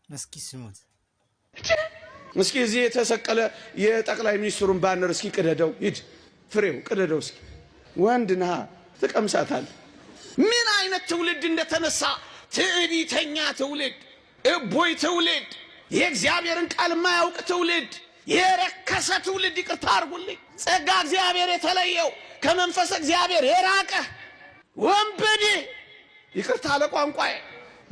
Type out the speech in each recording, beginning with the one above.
እስኪ ስሙት። እስኪ እዚህ የተሰቀለ የጠቅላይ ሚኒስትሩን ባነር እስኪ ቅደደው፣ ሂድ ፍሬው ቅደደው እስኪ። ወንድ ነህ ትቀምሳታል። ምን አይነት ትውልድ እንደተነሳ! ትዕቢተኛ ትውልድ፣ እቦይ ትውልድ፣ የእግዚአብሔርን ቃል የማያውቅ ትውልድ፣ የረከሰ ትውልድ። ይቅርታ አድርጉልኝ። ጸጋ እግዚአብሔር የተለየው ከመንፈስ እግዚአብሔር የራቀ ወንበዴ። ይቅርታ ለቋንቋዬ፣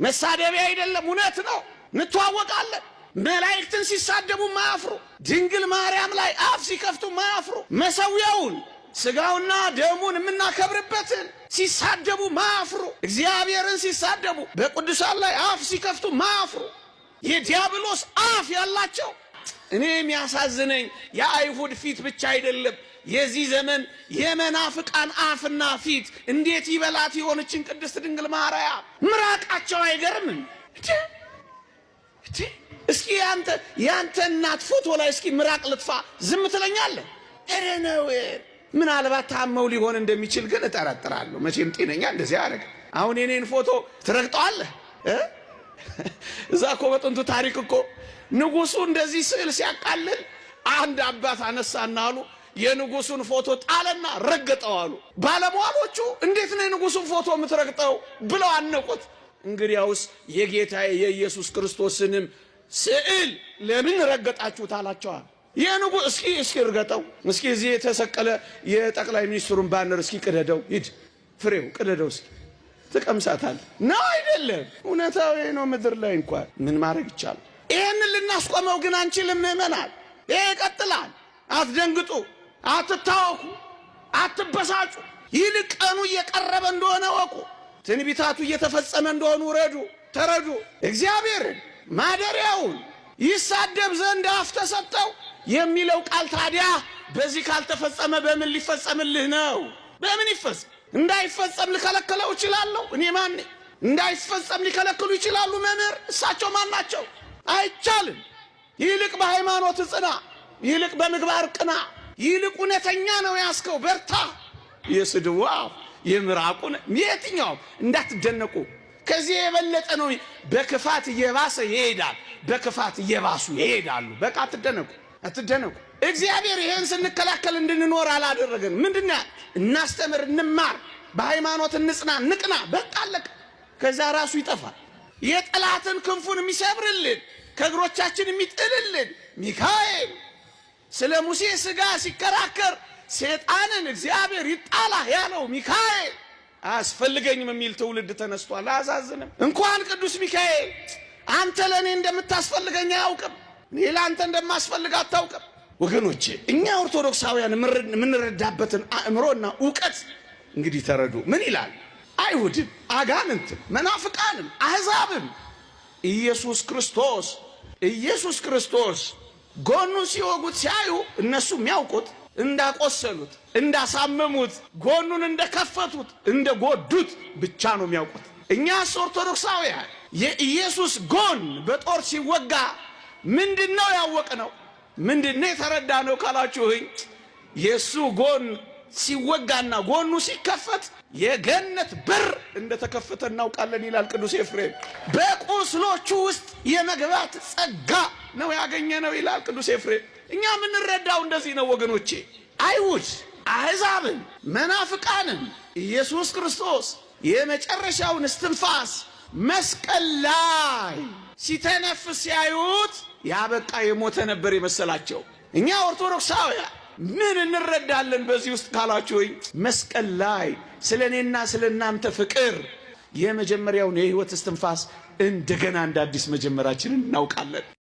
መሳደቢያ አይደለም፣ እውነት ነው። እንተዋወቃለን። መላእክትን ሲሳደቡ ማያፍሩ፣ ድንግል ማርያም ላይ አፍ ሲከፍቱ ማያፍሩ፣ መሰዊያውን ስጋውና ደሙን የምናከብርበትን ሲሳደቡ ማያፍሩ፣ እግዚአብሔርን ሲሳደቡ በቅዱሳን ላይ አፍ ሲከፍቱ ማያፍሩ፣ የዲያብሎስ አፍ ያላቸው። እኔ የሚያሳዝነኝ የአይሁድ ፊት ብቻ አይደለም፣ የዚህ ዘመን የመናፍቃን አፍና ፊት እንዴት ይበላት የሆነችን ቅድስት ድንግል ማርያም። ምራቃቸው አይገርምም? እስኪ ያንተ እናት ፎቶ ላይ እስኪ ምራቅ ልጥፋ፣ ዝም ትለኛለህ? ኧረ ነው። ምናልባት ታመው ሊሆን እንደሚችል ግን እጠረጥራለሁ። መቼም ጤነኛ እንደዚህ ያደርግ። አሁን የኔን ፎቶ ትረግጠዋለህ? እዛ እኮ በጥንቱ ታሪክ እኮ ንጉሱ እንደዚህ ስዕል ሲያቃልል አንድ አባት አነሳና አሉ የንጉሱን ፎቶ ጣለና ረገጠው አሉ። ባለሟሎቹ እንዴት ነው የንጉሱን ፎቶ የምትረግጠው ብለው አነቁት። እንግዲያውስ የጌታዬ የኢየሱስ ክርስቶስንም ስዕል ለምን ረገጣችሁት አላቸዋል። የንጉስ እስኪ እርገጠው፣ እስኪ እዚህ የተሰቀለ የጠቅላይ ሚኒስትሩን ባነር እስኪ ቅደደው፣ ሂድ ፍሬው ቅደደው እስኪ። ትቀምሳታል ነው አይደለም? እውነታዊ ነው። ምድር ላይ እንኳን ምን ማድረግ ይቻላል? ይህንን ልናስቆመው ግን አንችልም። ምእመናን፣ ይሄ ይቀጥላል። አትደንግጡ፣ አትታወኩ፣ አትበሳጩ። ይልቅ ቀኑ እየቀረበ እንደሆነ ወቁ። ትንቢታቱ እየተፈጸመ እንደሆኑ ተረዱ። እግዚአብሔርን ማደሪያውን ይሳደብ ዘንድ አፍ ተሰጠው የሚለው ቃል ታዲያ በዚህ ካልተፈጸመ በምን ሊፈጸምልህ ነው? በምን ይፈጸም? እንዳይፈጸም ልከለክለው እችላለሁ? እኔ ማን? እንዳይፈጸም ሊከለክሉ ይችላሉ መምህር? እሳቸው ማን ናቸው? አይቻልም። ይልቅ በሃይማኖት ጽና፣ ይልቅ በምግባር ቅና፣ ይልቅ እውነተኛ ነው ያስከው በርታ። የስድቡ አፍ የምራቁን የትኛውም እንዳትደነቁ። ከዚህ የበለጠ ነው። በክፋት እየባሰ ይሄዳል፣ በክፋት እየባሱ ይሄዳሉ። በቃ አትደነቁ። እግዚአብሔር ይሄን ስንከላከል እንድንኖር አላደረገን። ምንድነው? እናስተምር፣ እንማር፣ በሃይማኖት እንጽና፣ ንቅና። በቃ አለቀ። ከዛ ራሱ ይጠፋል። የጠላትን ክንፉን የሚሰብርልን ከእግሮቻችን የሚጥልልን ሚካኤል ስለ ሙሴ ሥጋ ሲከራከር ሰይጣንን እግዚአብሔር ይጣላህ ያለው ሚካኤል አያስፈልገኝም የሚል ትውልድ ተነስቷል። አያሳዝንም? እንኳን ቅዱስ ሚካኤል አንተ ለእኔ እንደምታስፈልገኝ አያውቅም፣ እኔ ለአንተ እንደማስፈልግ አታውቅም። ወገኖቼ እኛ ኦርቶዶክሳውያን የምንረዳበትን አእምሮና እውቀት እንግዲህ ተረዱ። ምን ይላል? አይሁድም፣ አጋንንትም፣ መናፍቃንም፣ አሕዛብም ኢየሱስ ክርስቶስ ጎኑን ሲወጉት ሲያዩ እነሱ የሚያውቁት እንዳቆሰሉት፣ እንዳሳመሙት፣ ጎኑን እንደከፈቱት፣ እንደጎዱት ብቻ ነው የሚያውቁት። እኛስ ኦርቶዶክሳውያን የኢየሱስ ጎን በጦር ሲወጋ ምንድነው ያወቅነው? ምንድነው የተረዳነው ካላችሁኝ፣ የሱ ጎን ሲወጋና ጎኑ ሲከፈት የገነት በር እንደተከፈተ እናውቃለን ይላል ቅዱስ ኤፍሬም። በቁስሎቹ ውስጥ የመግባት ጸጋ ነው ያገኘነው ይላል ቅዱስ ኤፍሬም። እኛ የምንረዳው እንደዚህ ነው ወገኖቼ። አይሁድ፣ አሕዛብን፣ መናፍቃንን ኢየሱስ ክርስቶስ የመጨረሻውን እስትንፋስ መስቀል ላይ ሲተነፍስ ሲያዩት ያበቃ የሞተ ነበር የመሰላቸው። እኛ ኦርቶዶክሳውያን ምን እንረዳለን በዚህ ውስጥ ካላችሁኝ፣ መስቀል ላይ ስለ እኔና ስለ እናንተ ፍቅር የመጀመሪያውን የሕይወት እስትንፋስ እንደገና እንደ አዲስ መጀመራችንን እናውቃለን።